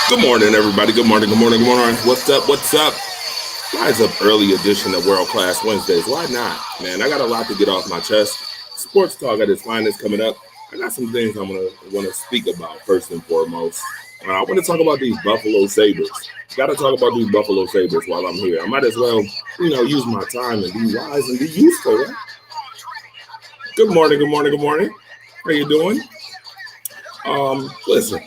Good morning, everybody. Good morning, good morning, good morning. What's up? What's up? Rise up early edition of World Class Wednesdays. Why not? Man, I got a lot to get off my chest. Sports talk at its finest coming up. I got some things I'm gonna want to speak about first and foremost. I want to talk about these Buffalo Sabres. Got to talk about these Buffalo Sabres while I'm here. I might as well, use my time and be wise and be useful. Right? Good morning, good morning, good morning. How you doing? Listen,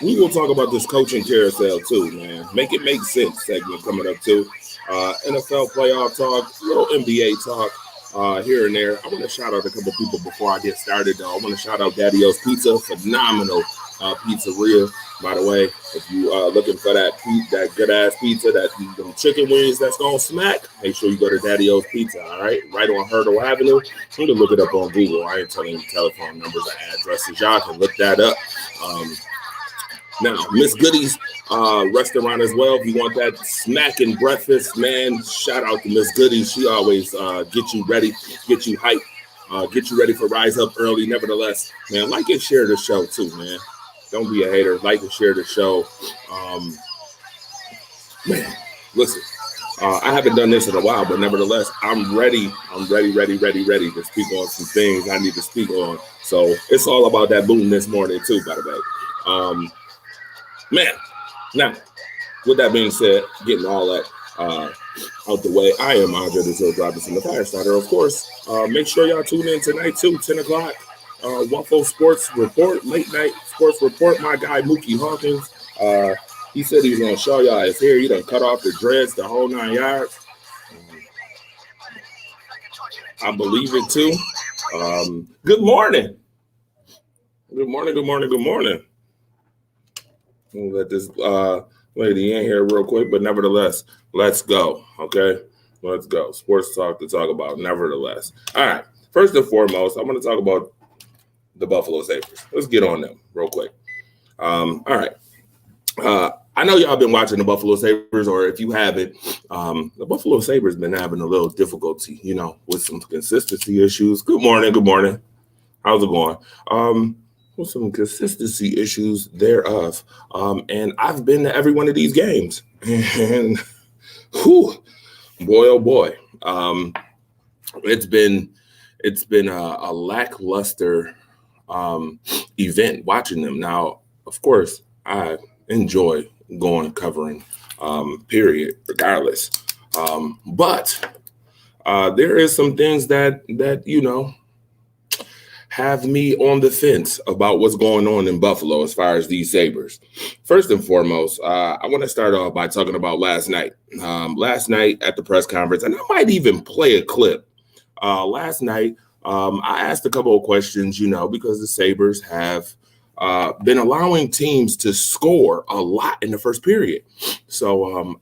we will talk about this coaching carousel too, man. Make it make sense segment coming up too. NFL playoff talk, little NBA talk here and there. I want to shout out a couple people before I get started. Though I want to shout out Daddy O's Pizza, phenomenal pizzeria. By the way, if you looking for that good ass pizza, them chicken wings that's gonna smack, make sure you go to Daddy O's Pizza. All right, right on Hurdle Avenue. You can look it up on Google. I ain't telling you telephone numbers or addresses. Y'all can look that up. Now, Miss Goody's restaurant as well. If you want that smacking breakfast, man, shout out to Miss Goody. She always get you ready, get you hyped, get you ready for Rise Up Early. Nevertheless, man, like and share the show too, man. Don't be a hater. Like and share the show. Man, listen, I haven't done this in a while, but nevertheless, I'm ready. I'm ready to speak on some things I need to speak on. So it's all about that boom this morning too, by the way. Man, now, with that being said, getting all that out the way, I am Andre the Joe Robinson, the fire starter. Of course, make sure y'all tune in tonight, too, 10 o'clock. Waffle Sports Report, late night sports report. My guy, Mookie Hawkins, he said he was going to show y'all his hair. He done cut off the dreads, the whole 9 yards. I believe it, too. Good morning. Good morning, good morning, good morning. We'll let this lady in here real quick, but nevertheless, let's go. Okay, let's go. Sports talk to talk about. Nevertheless, all right. First and foremost, I'm going to talk about the Buffalo Sabres. Let's get on them real quick. All right. I know y'all been watching the Buffalo Sabres, or if you haven't, the Buffalo Sabres been having a little difficulty, with some consistency issues. Good morning. Good morning. How's it going? With some consistency issues thereof. And I've been to every one of these games. And whew, boy, oh boy. It's been a lackluster event watching them. Now, of course, I enjoy covering, period, regardless. But there is some things that have me on the fence about what's going on in Buffalo as far as these Sabres. First and foremost, I want to start off by talking about last night. Last night at the press conference, and I might even play a clip. Last night, I asked a couple of questions, because the Sabres have been allowing teams to score a lot in the first period. So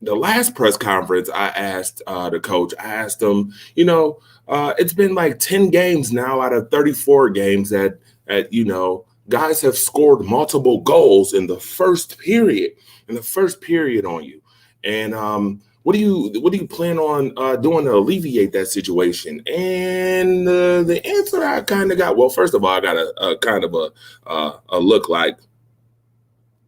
the last press conference, I asked the coach, I asked him, it's been like 10 games now out of 34 games that guys have scored multiple goals in the first period on you. And what do you plan on doing to alleviate that situation? And the answer I kind of got, well, first of all, I got a kind of a look like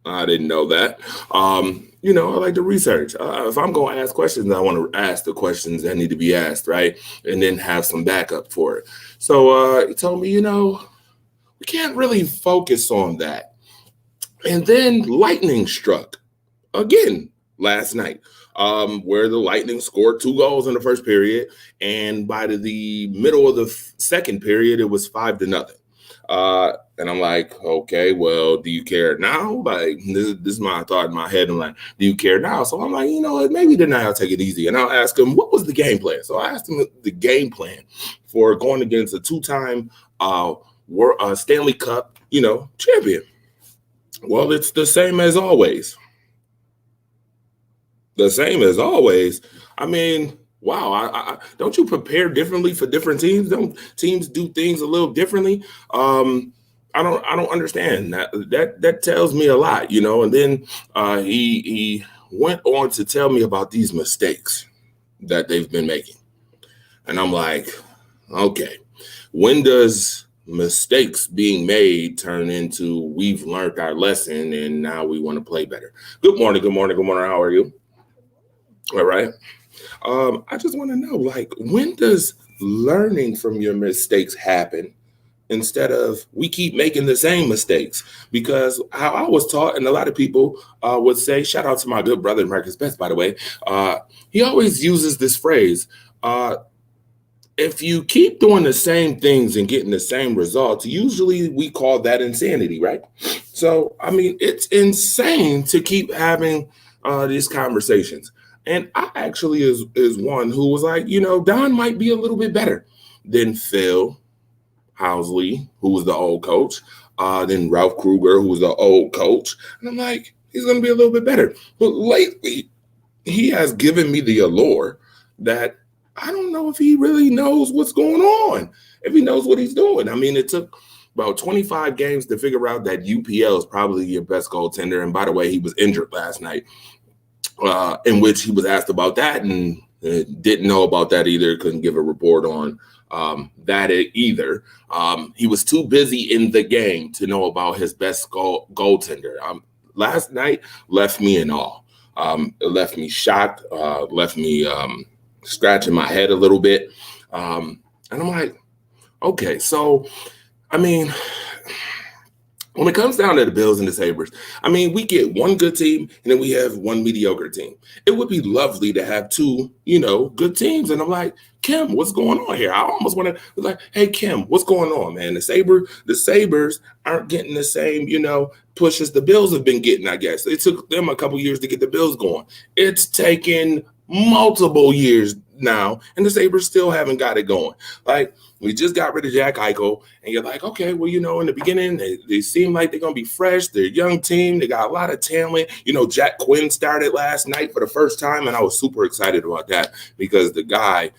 I didn't know that. I like to research. If I'm going to ask questions, I want to ask the questions that need to be asked, right? And then have some backup for it. So he told me, we can't really focus on that. And then lightning struck again last night, where the Lightning scored 2 goals in the first period. And by the middle of the second period, it was 5-0. And I'm like, okay, well, do you care now? Like, this is my thought in my head. I'm like, do you care now? So I'm like, maybe tonight I'll take it easy. And I'll ask him, what was the game plan? So I asked him the game plan for going against a 2-time Stanley Cup, champion. Well, it's the same as always. The same as always. I mean, wow, I don't you prepare differently for different teams? Don't teams do things a little differently? I don't understand that tells me a lot, And then he went on to tell me about these mistakes that they've been making, and I'm like, okay, when does mistakes being made turn into we've learned our lesson and now we want to play better. Good morning, good morning, good morning. How are you? All right. I just want to know, like, when does learning from your mistakes happen instead of we keep making the same mistakes? Because how I was taught, and a lot of people would say, shout out to my good brother Marcus Best, by the way, he always uses this phrase. If you keep doing the same things and getting the same results, usually we call that insanity, right? So, I mean, it's insane to keep having these conversations. And I actually is one who was like, Don might be a little bit better than Phil Housley, who was the old coach, then Ralph Kruger, who was the old coach. And I'm like, he's going to be a little bit better. But lately, he has given me the allure that I don't know if he really knows what's going on, if he knows what he's doing. I mean, it took about 25 games to figure out that UPL is probably your best goaltender. And by the way, he was injured last night, in which he was asked about that and didn't know about that either, couldn't give a report on that either. He was too busy in the game to know about his best goaltender. Last night left me in awe. It left me shocked, left me scratching my head a little bit. And I'm like, okay, so, I mean, when it comes down to the Bills and the Sabres, I mean, we get one good team and then we have one mediocre team. It would be lovely to have two, good teams. And I'm like, Kim, what's going on here? I almost want to be like, hey, Kim, what's going on, man? The Sabres aren't getting the same, push as the Bills have been getting, I guess. It took them a couple years to get the Bills going. It's taken multiple years now, and the Sabres still haven't got it going. Like, we just got rid of Jack Eichel, and you're like, okay, well, in the beginning, they seem like they're going to be fresh. They're a young team. They got a lot of talent. Jack Quinn started last night for the first time, and I was super excited about that because the guy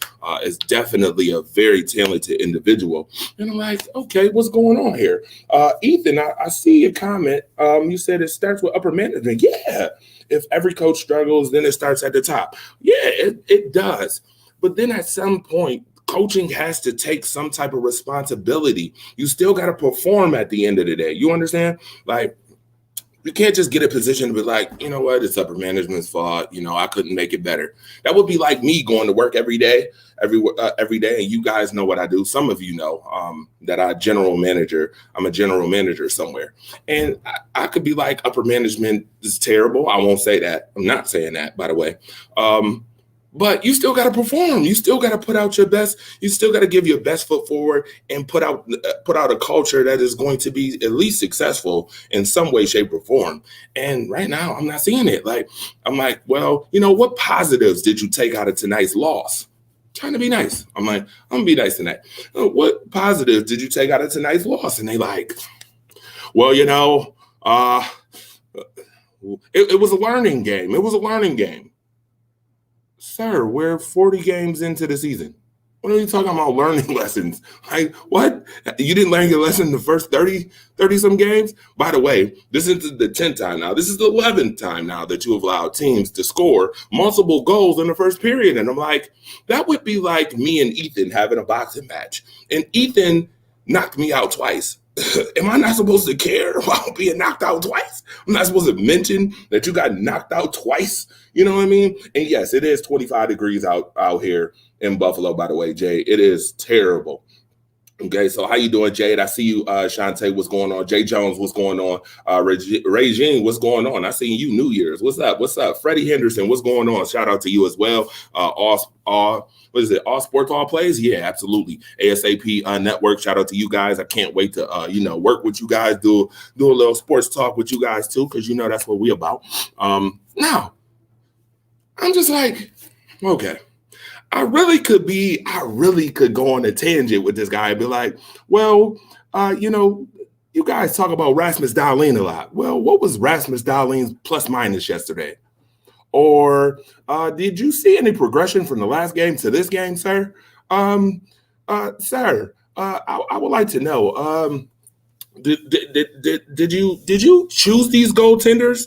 is definitely a very talented individual. And I'm like, okay, what's going on here? Ethan, I see your comment. You said it starts with upper management. Yeah. If every coach struggles, then it starts at the top. Yeah, it does. But then at some point, coaching has to take some type of responsibility. You still got to perform at the end of the day. You understand? Like, you can't just get a position to be like, you know what, it's upper management's fault. I couldn't make it better. That would be like me going to work every day, every day. And you guys know what I do. Some of you know that I'm a general manager somewhere. And I could be like, upper management is terrible. I won't say that. I'm not saying that, by the way. But you still got to perform. You still got to put out your best. You still got to give your best foot forward and put out a culture that is going to be at least successful in some way, shape, or form. And right now, I'm not seeing it. Like, I'm like, well, what positives did you take out of tonight's loss? Trying to be nice. I'm like, I'm gonna be nice tonight. What positives did you take out of tonight's loss? And they like, well, it was a learning game. It was a learning game. Sir, we're 40 games into the season. What are you talking about learning lessons? Like, what? You didn't learn your lesson in the first 30 some games? By the way, this is the 10th time now. This is the 11th time now that you have allowed teams to score multiple goals in the first period. And I'm like, that would be like me and Ethan having a boxing match. And Ethan knocked me out twice. Am I not supposed to care about being knocked out twice? I'm not supposed to mention that you got knocked out twice. You know what I mean? And yes, it is 25 degrees out here in Buffalo, by the way, Jay. It is terrible. Okay, so how you doing, Jade? I see you, Shantae. What's going on? Jay Jones, what's going on? Regine, what's going on? I seen you New Year's. What's up? What's up? Freddie Henderson, what's going on? Shout out to you as well. What is it? All Sports, All Plays? Yeah, absolutely. ASAP Network. Shout out to you guys. I can't wait to work with you guys, do a little sports talk with you guys too, because that's what we about. Now, I'm just like, okay. I really could go on a tangent with this guy and be like, well, you guys talk about Rasmus Dahlin a lot. Well, what was Rasmus Dahlin's plus minus yesterday? Or did you see any progression from the last game to this game, sir? Sir, I would like to know, did you choose these goaltenders?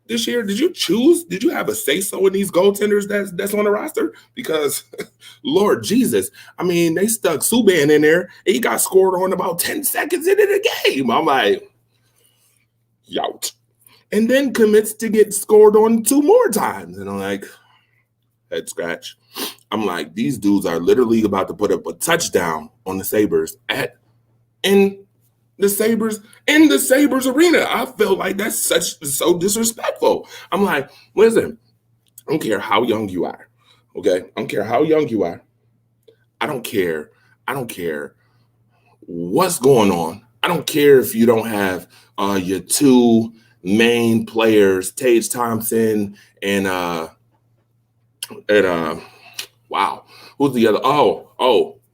this year? Did you choose? Did you have a say-so in these goaltenders that's on the roster? Because, Lord Jesus, I mean, they stuck Subban in there, and he got scored on about 10 seconds into the game. I'm like, yout. And then commits to get scored on 2 more times. And I'm like, head scratch. I'm like, these dudes are literally about to put up a touchdown on the Sabres in the Sabres arena. I feel like that's so disrespectful. I'm like, listen, I don't care how young you are. Okay. I don't care how young you are. I don't care what's going on. I don't care if you don't have your 2 main players, Tage Thompson and wow, who's the other?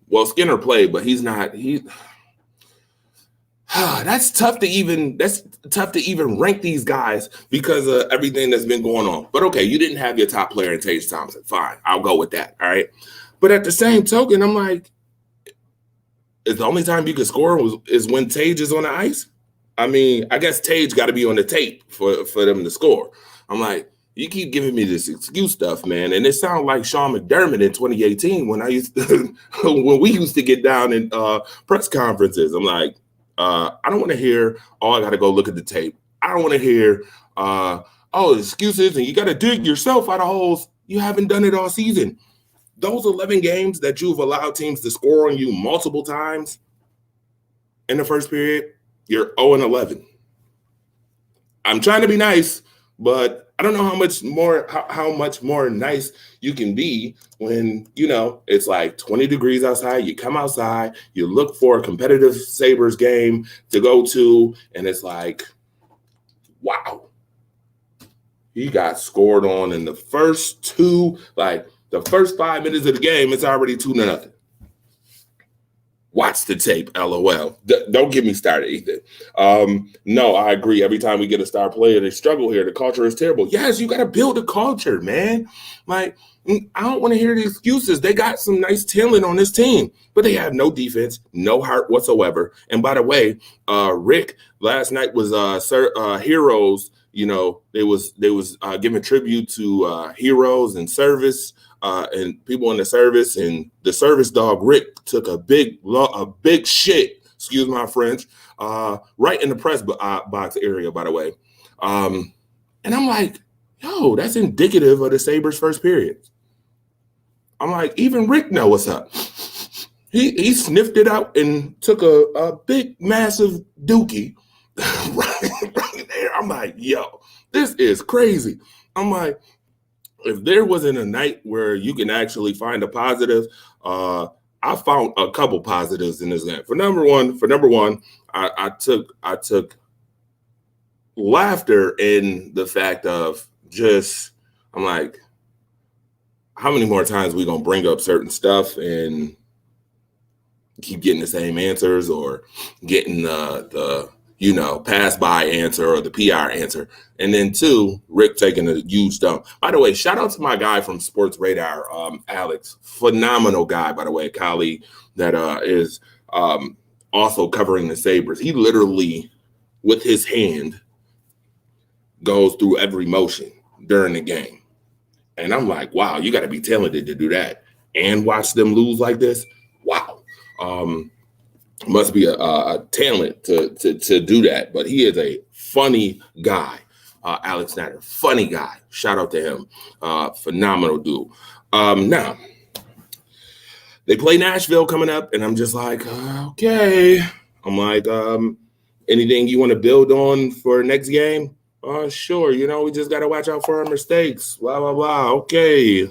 Well, Skinner played, but he's not. That's tough to even rank these guys because of everything that's been going on. But okay, you didn't have your top player in Tage Thompson. Fine, I'll go with that. All right. But at the same token, I'm like, is the only time you can score is when Tage is on the ice? I mean, I guess Tage got to be on the tape for them to score. I'm like, you keep giving me this excuse stuff, man. And it sounds like Sean McDermott in 2018 when when we used to get down in press conferences. I'm like, I don't want to hear, I got to go look at the tape. I don't want to hear, excuses and you got to dig yourself out of holes. You haven't done it all season. Those 11 games that you've allowed teams to score on you multiple times in the first period, you're 0-11. I'm trying to be nice, but I don't know how much more nice you can be when, it's like 20 degrees outside. You come outside, you look for a competitive Sabres game to go to, and it's like, wow. He got scored on in the first 2, the first 5 minutes of the game, it's already 2-0. Watch the tape, LOL. Don't get me started either. No, I agree. Every time we get a star player, they struggle here. The culture is terrible. Yes, you got to build a culture, man. Like, I don't want to hear the excuses. They got some nice talent on this team, but they have no defense, no heart whatsoever. And by the way, Rick last night was Heroes. They was giving tribute to heroes and service. And people in the service, and the service dog Rick took a big shit, excuse my French, right in the press box area, by the way. And I'm like, yo, that's indicative of the Sabres first period. I'm like, even Rick know what's up. He sniffed it out and took a big, massive dookie right there. I'm like, yo, this is crazy. I'm like, if there wasn't a night where you can actually find a positive, I found a couple positives in this game. For number one, I took laughter in the fact of I'm like, how many more times we gonna bring up certain stuff and keep getting the same answers or getting the pass by answer or the PR answer. And then 2, Rick taking a huge dump. By the way, shout out to my guy from Sports Radar, Alex. Phenomenal guy, by the way, colleague that is also covering the Sabres. He literally, with his hand, goes through every motion during the game. And I'm like, wow, you got to be talented to do that and watch them lose like this. Wow. Must be a talent to do that, but he is a funny guy. Alex Snyder, funny guy. Shout out to him. Phenomenal dude. Now, they play Nashville coming up, and I'm just like, okay. I'm like, anything you want to build on for next game? Sure. We just got to watch out for our mistakes. Blah, blah, blah. Okay.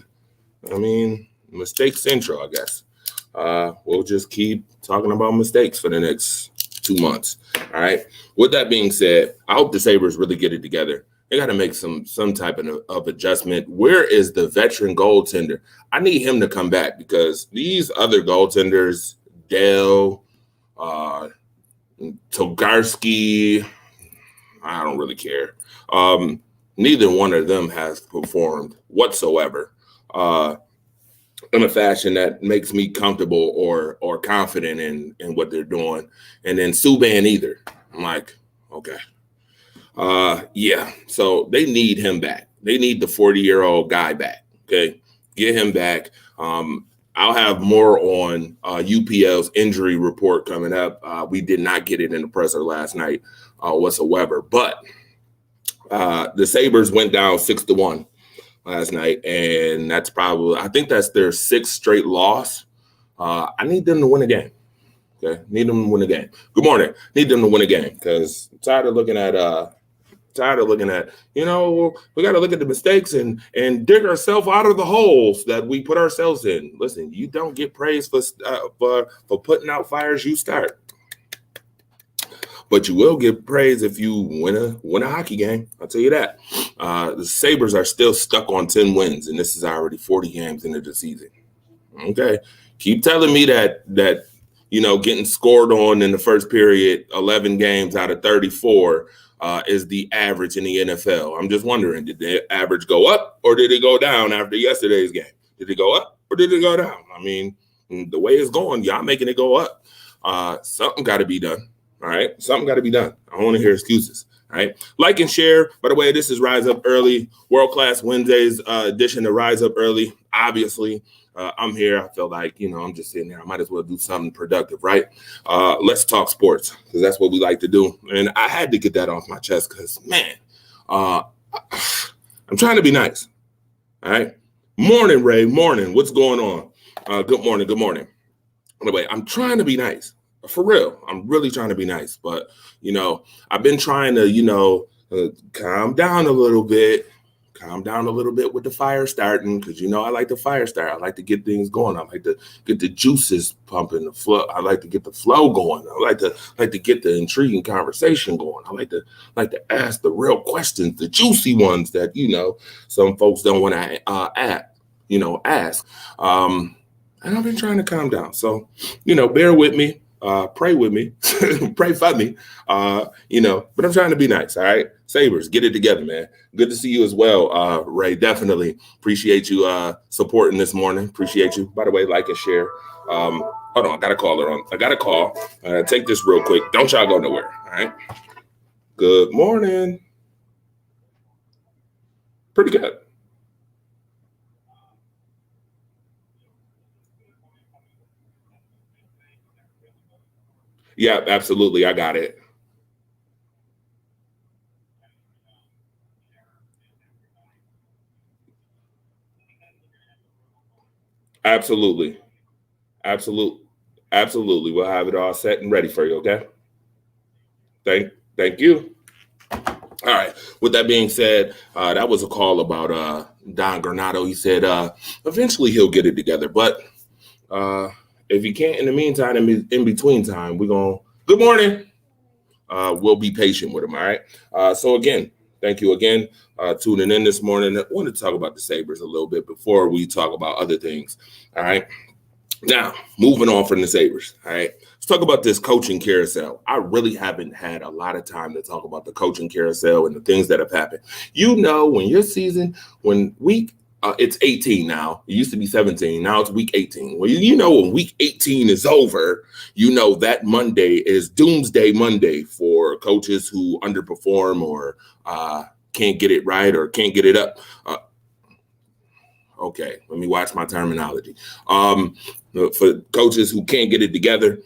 I mean, mistake central, I guess. We'll just keep talking about mistakes for the next 2 months. All right. With that being said, I hope the Sabres really get it together. They got to make some type of adjustment. Where is the veteran goaltender? I need him to come back because these other goaltenders, Dale, Togarski, I don't really care. Neither one of them has performed whatsoever. In a fashion that makes me comfortable or confident in what they're doing. And then Subban either. I'm like, okay. Yeah. So they need him back. They need the 40-year-old guy back. Okay. Get him back. I'll have more on UPL's injury report coming up. We did not get it in the presser last night whatsoever, but the Sabres went down 6-1 last night, and I think that's their sixth straight loss. I need them to win a game. Okay, need them to win a game. Good morning. Need them to win a game because I'm tired of looking at we got to look at the mistakes and dig ourselves out of the holes that we put ourselves in. Listen, you don't get praise for putting out fires you start, but you will get praise if you win a hockey game. I'll tell you that. The Sabres are still stuck on 10 wins, and this is already 40 games into the season. Okay, keep telling me that getting scored on in the first period, 11 games out of 34. Is the average in the NFL. I'm just wondering, did the average go up or did it go down after yesterday's game? Did it go up or did it go down? I mean, the way it's going, y'all making it go up. Something got to be done. All right. Something got to be done. I don't want to hear excuses. All right. Like and share. By the way, this is Rise Up Early, World Class Wednesdays edition to Rise Up Early. Obviously, I'm here. I feel like, I'm just sitting there. I might as well do something productive, right? Let's talk sports because that's what we like to do. And I had to get that off my chest because, man, I'm trying to be nice. All right. Morning, Ray. Morning. What's going on? Good morning. Good morning. Anyway, I'm trying to be nice. For real. I'm really trying to be nice. But, I've been trying to, calm down a little bit. Calm down a little bit with the fire starting because I like the fire start. I like to get things going. I like to get the juices pumping, the flow. I like to get the flow going. I like to get the intriguing conversation going. I like to ask the real questions, the juicy ones that some folks don't want to ask. And I've been trying to calm down. So bear with me. Pray with me, pray for me, but I'm trying to be nice. All right. Sabres, get it together, man. Good to see you as well. Ray, definitely appreciate you supporting this morning. Appreciate you. By the way, like and share. Hold on. I got a caller on. I got a call. Take this real quick. Don't y'all go nowhere. All right. Good morning. Pretty good. Yeah, absolutely. I got it. Absolutely. Absolutely. Absolutely. We'll have it all set and ready for you. Okay. Thank you. All right. With that being said, that was a call about Don Granado. He said eventually he'll get it together. But if he can't in the meantime, in between time, we're going to, good morning. We'll be patient with him. All right. So again, thank you again tuning in this morning. I want to talk about the Sabres a little bit before we talk about other things. All right. Now, moving on from the Sabres. All right. Let's talk about this coaching carousel. I really haven't had a lot of time to talk about the coaching carousel and the things that have happened. When your season, when week it's 18 now. It used to be 17. Now it's week 18. Well, when week 18 is over, that Monday is doomsday Monday for coaches who underperform or can't get it right or can't get it up. Okay, let me watch my terminology. For coaches who can't get it together.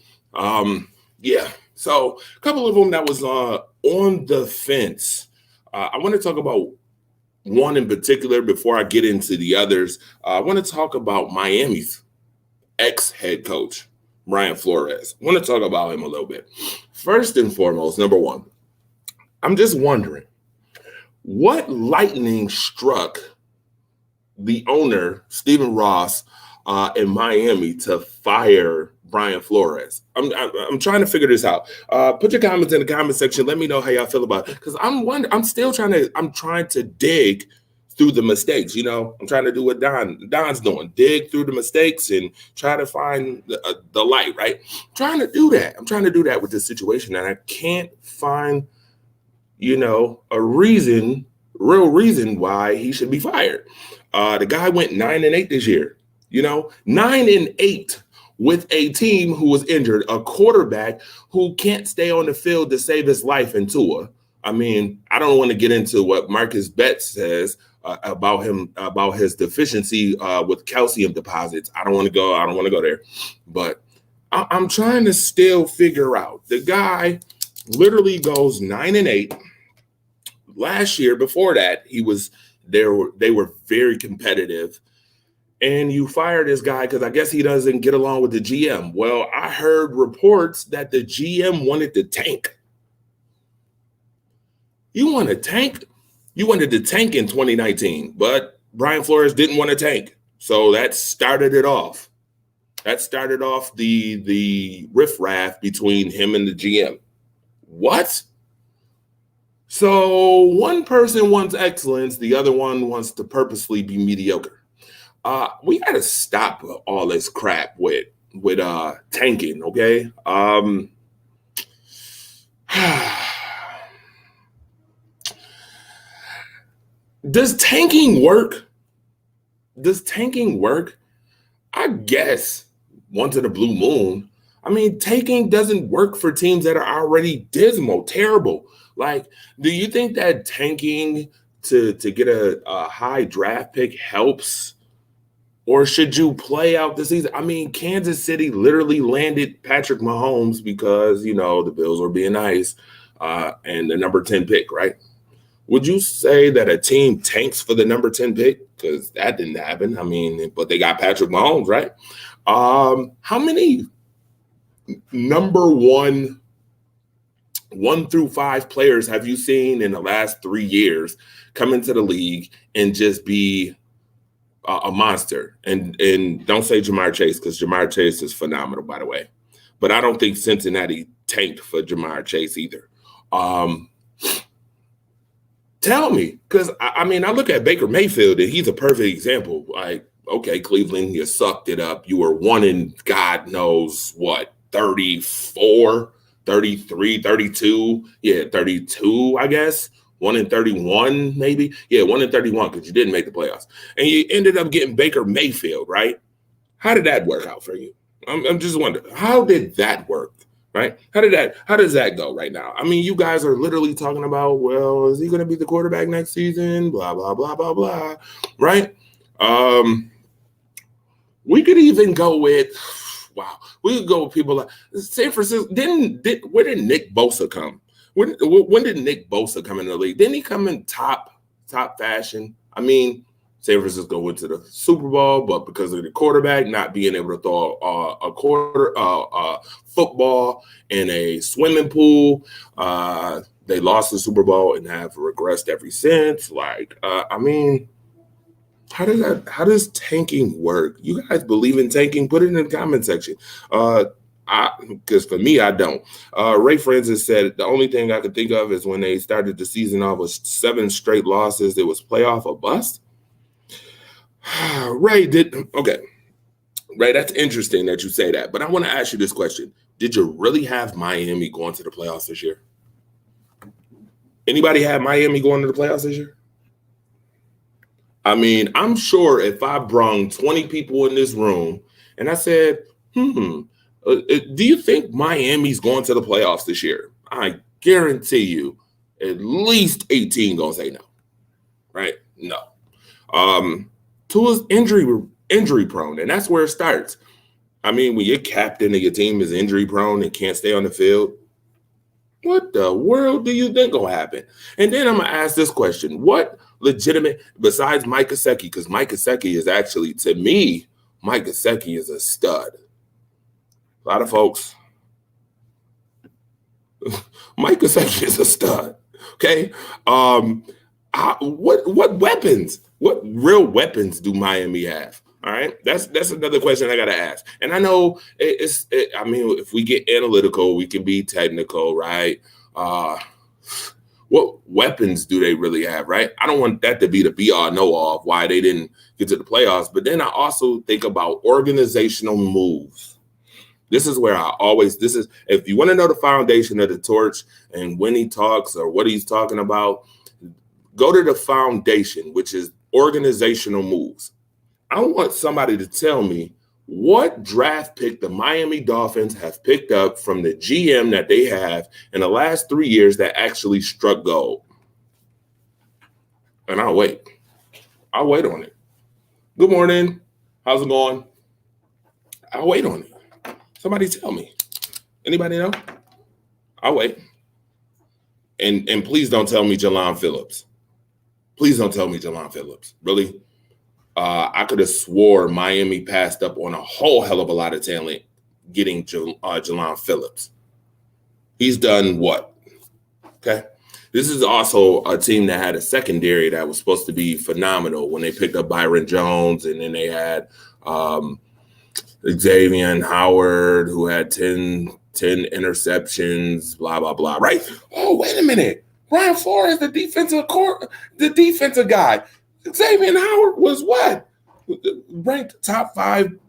Yeah. So a couple of them that was on the fence. I want to talk about one in particular before I get into the others. I want to talk about Miami's ex-head coach, Brian Flores. I want to talk about him a little bit. First and foremost, number one, I'm just wondering what lightning struck the owner, Stephen Ross, in Miami to fire Brian Flores. I'm trying to figure this out. Put your comments in the comment section. Let me know how y'all feel about it. Because I'm trying to dig through the mistakes. I'm trying to do what Don's doing. Dig through the mistakes and try to find the light, right? I'm trying to do that. I'm trying to do that with this situation. And I can't find, a real reason why he should be fired. The guy went 9-8 this year. 9-8 with a team who was injured, a quarterback who can't stay on the field to save his life in Tua. I mean, I don't want to get into what Marcus Betts says about him, about his deficiency with calcium deposits. I don't want to go there. But I'm trying to still figure out. The guy literally goes 9-8. Last year, before that, he was there. They were very competitive. And you fire this guy because I guess he doesn't get along with the GM. Well, I heard reports that the GM wanted to tank. You want to tank? You wanted to tank in 2019, but Brian Flores didn't want to tank. So that started it off. That started off the riffraff between him and the GM. What? So one person wants excellence, the other one wants to purposely be mediocre. We got to stop all this crap with tanking, okay? Does tanking work? Does tanking work? I guess once in a blue moon. I mean, tanking doesn't work for teams that are already dismal, terrible. Like, do you think that tanking to get a high draft pick helps? Or should you play out the season? I mean, Kansas City literally landed Patrick Mahomes because, the Bills were being nice and the number 10 pick, right? Would you say that a team tanks for the number 10 pick? Because that didn't happen. I mean, but they got Patrick Mahomes, right? How many number 1 through 5 players have you seen in the last 3 years come into the league and just be a monster? And don't say Ja'Marr Chase, because Ja'Marr Chase is phenomenal, by the way. But I don't think Cincinnati tanked for Ja'Marr Chase either. Tell me, because I mean, I look at Baker Mayfield and he's a perfect example. Like, okay, Cleveland, you sucked it up. You were 1 in God knows what, 34, 33, 32. Yeah, 32, I guess. 1 in 31, maybe. Yeah, 1 in 31, because you didn't make the playoffs. And you ended up getting Baker Mayfield, right? How did that work out for you? I'm just wondering, how did that work, right? How does that go right now? I mean, you guys are literally talking about, well, is he going to be the quarterback next season? Blah, blah, blah, blah, blah, right? We could even go with, we could go with people like San Francisco. Where did Nick Bosa come? When did Nick Bosa come in the league? Didn't he come in top fashion? I mean, San Francisco went to the Super Bowl, but because of the quarterback not being able to throw a football in a swimming pool, they lost the Super Bowl and have regressed ever since. Like, I mean, how does tanking work? You guys believe in tanking? Put it in the comment section. Because for me, I don't. Ray Francis said the only thing I could think of is when they started the season off with 7 straight losses. It was playoff or bust. Ray, that's interesting that you say that. But I want to ask you this question. Did you really have Miami going to the playoffs this year? Anybody have Miami going to the playoffs this year? I mean, I'm sure if I brung 20 people in this room and I said, do you think Miami's going to the playoffs this year? I guarantee you at least 18 going to say no, right? No. Tua's injury prone, and that's where it starts. I mean, when your captain of your team is injury prone and can't stay on the field, what the world do you think will happen? And then I'm going to ask this question. What legitimate, besides Mike Gesicki, because Mike Gesicki is actually, to me, Mike Gesicki is a stud. A lot of folks, Mike Gesicki is a stud, okay? What weapons, what real weapons do Miami have? All right, that's another question I got to ask. And I know I mean, if we get analytical, we can be technical, right? What weapons do they really have, right? I don't want that to be the be-all, know-all of why they didn't get to the playoffs. But then I also think about organizational moves. This is where if you want to know the foundation of the torch and when he talks or what he's talking about, go to the foundation, which is organizational moves. I want somebody to tell me What draft pick the Miami Dolphins have picked up from the GM that they have in the last 3 years that actually struck gold? And I'll wait. I'll wait on it. Good morning. How's it going? I'll wait on it. Somebody tell me. Anybody know? I'll wait. And please don't tell me Jalon Phillips. Please don't tell me Jalon Phillips. Really? I could have swore Miami passed up on a whole hell of a lot of talent getting Jalon Phillips. He's done what? Okay. This is also a team that had a secondary that was supposed to be phenomenal when they picked up Byron Jones, and then they had Xavier Howard, who had 10 interceptions, blah, blah, blah, right? Oh, wait a minute. Brian Flores, the defensive guy. Xavier Howard was what? Ranked top 5,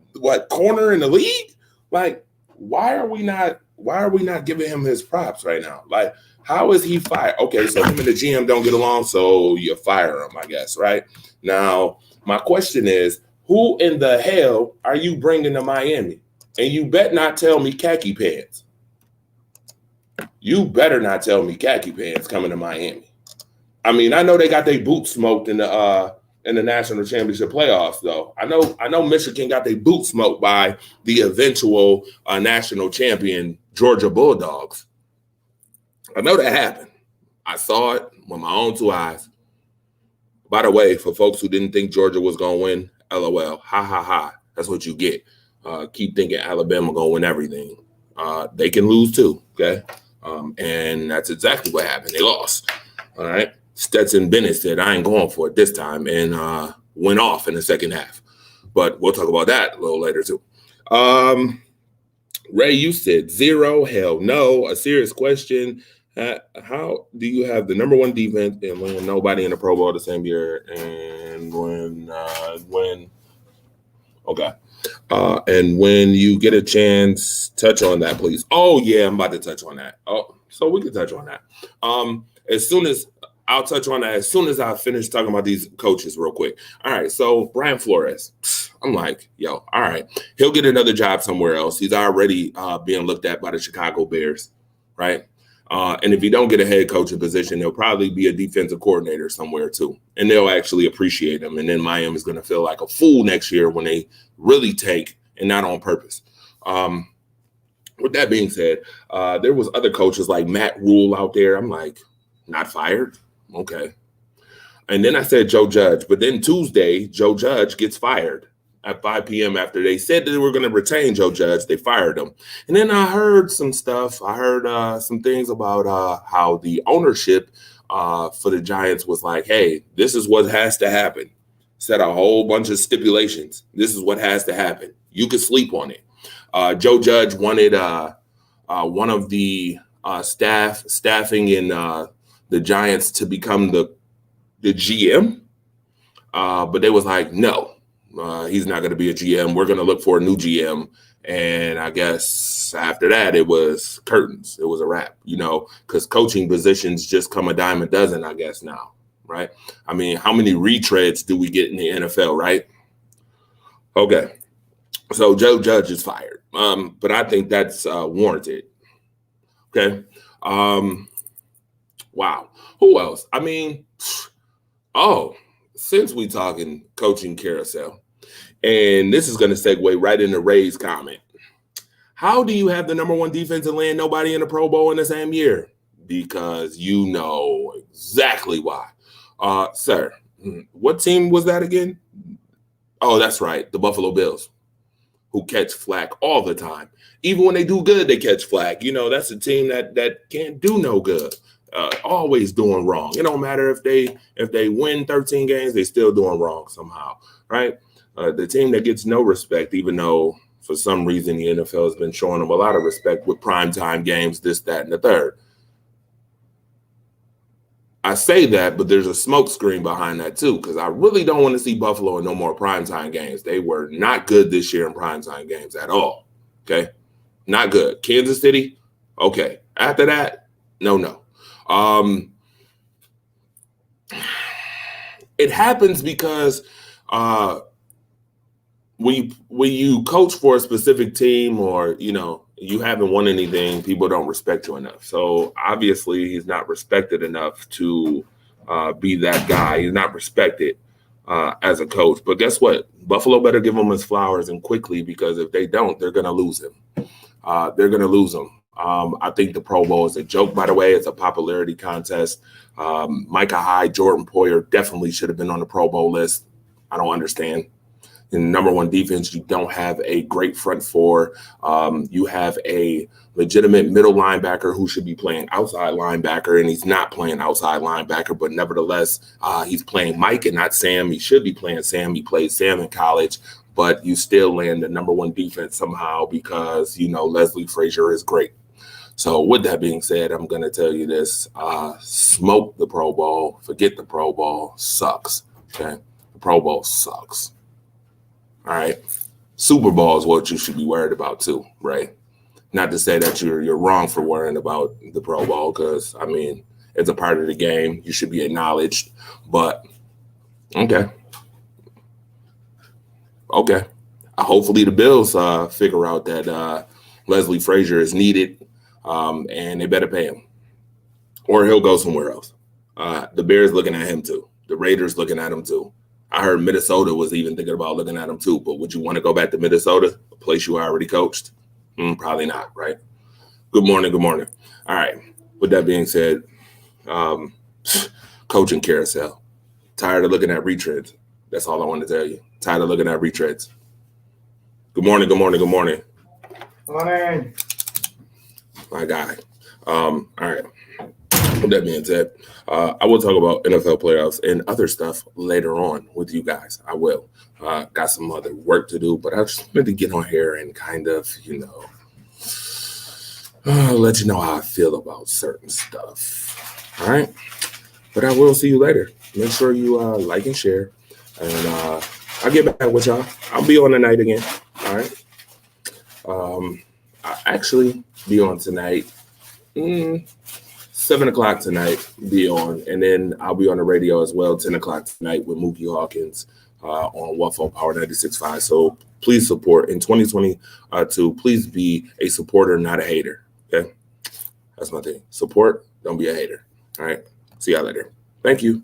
corner in the league? Like, why are we not giving him his props right now? Like, how is he fired? Okay, so him and the GM don't get along, so you fire him, I guess, right? Now, my question is, who in the hell are you bringing to Miami? And you bet not tell me khaki pants. You better not tell me khaki pants coming to Miami. I mean, I know they got their boots smoked in the national championship playoffs, though. I know Michigan got their boots smoked by the eventual national champion Georgia Bulldogs. I know that happened. I saw it with my own 2 eyes. By the way, for folks who didn't think Georgia was going to win, LOL, ha, ha, ha. That's what you get. Keep thinking Alabama going to win everything. They can lose too, okay? And that's exactly what happened. They lost, all right? Stetson Bennett said, I ain't going for it this time, and went off in the second half. But we'll talk about that a little later too. Ray, you said 0, hell no. A serious question. How do you have the number 1 defense and when nobody in the Pro Bowl the same year, and when okay, and when you get a chance, touch on that, please. Oh yeah, I'm about to touch on that. Oh, so we can touch on that. I'll touch on that as soon as I finish talking about these coaches real quick. All right, so Brian Flores, I'm like, yo, all right, he'll get another job somewhere else. He's already being looked at by the Chicago Bears, right? And if you don't get a head coaching position, he'll probably be a defensive coordinator somewhere too. And they'll actually appreciate him. And then Miami is going to feel like a fool next year when they really tank and not on purpose. With that being said, there was other coaches like Matt Rule out there. I'm like, not fired? Okay. And then I said Joe Judge. But then Tuesday, Joe Judge gets fired at 5 p.m. after they said that they were going to retain Joe Judge. They fired him. And then I heard some stuff. I heard some things about how the ownership for the Giants was like, hey, this is what has to happen. Set a whole bunch of stipulations. This is what has to happen. You can sleep on it. Joe Judge wanted one of the staffing in the Giants to become the GM. But they was like, no. He's not going to be a GM. We're going to look for a new GM. And I guess after that, it was curtains. It was a wrap, because coaching positions just come a dime a dozen, I guess, now, right? I mean, how many retreads do we get in the NFL, right? Okay. So Joe Judge is fired. But I think that's warranted. Okay. Wow. Who else? I mean, since we talking coaching carousel, and this is going to segue right into Ray's comment. How do you have the number 1 defense and land nobody in the Pro Bowl in the same year? Because you know exactly why. Sir, what team was that again? Oh, that's right. The Buffalo Bills, who catch flack all the time. Even when they do good, they catch flack. That's a team that can't do no good. Always doing wrong. It don't matter if they win 13 games, they still doing wrong somehow, right? The team that gets no respect, even though for some reason the NFL has been showing them a lot of respect with primetime games, this, that, and the third. I say that, but there's a smoke screen behind that too, because I really don't want to see Buffalo in no more primetime games. They were not good this year in primetime games at all. Okay, not good. Kansas City, okay. After that, no. It happens because when you coach for a specific team, or you haven't won anything, people don't respect you enough. So obviously he's not respected enough to be that guy. He's not respected as a coach. But guess what? Buffalo better give him his flowers and quickly, because if they don't, they're going to lose him. They're going to lose him. I think the Pro Bowl is a joke, by the way. It's a popularity contest. Micah Hyde, Jordan Poyer definitely should have been on the Pro Bowl list. I don't understand. In the number one defense, you don't have a great front four. You have a legitimate middle linebacker who should be playing outside linebacker, and he's not playing outside linebacker, but nevertheless, he's playing Mike and not Sam. He should be playing Sam. He played Sam in college, but you still land the number one defense somehow because, Leslie Frazier is great. So with that being said, I'm going to tell you this. Smoke the Pro Bowl. Forget the Pro Bowl. Sucks. Okay? The Pro Bowl sucks. All right. Super Bowl is what you should be worried about too, right? Not to say that you're wrong for worrying about the Pro Bowl, because it's a part of the game. You should be acknowledged. But okay. Hopefully the Bills figure out that Leslie Frazier is needed, and they better pay him, or he'll go somewhere else. The Bears looking at him too. The Raiders looking at him too. I heard Minnesota was even thinking about looking at him too. But would you want to go back to Minnesota, a place you already coached? Probably not, right? Good morning. All right. With that being said, coaching carousel. Tired of looking at retreads. That's all I want to tell you. Tired of looking at retreads. Good morning. Morning. My guy. All right. With that being said, I will talk about NFL playoffs and other stuff later on with you guys. I will. Got some other work to do, but I just wanted to get on here and kind of, let you know how I feel about certain stuff. All right. But I will see you later. Make sure you like and share. And I'll get back with y'all. I'll be on tonight again. All right. I'll actually be on tonight. 7 o'clock tonight, be on. And then I'll be on the radio as well, 10 o'clock tonight with Mookie Hawkins on Waffle Power 96.5. So please support. In 2022, please be a supporter, not a hater. Okay? That's my thing. Support, don't be a hater. All right? See y'all later. Thank you.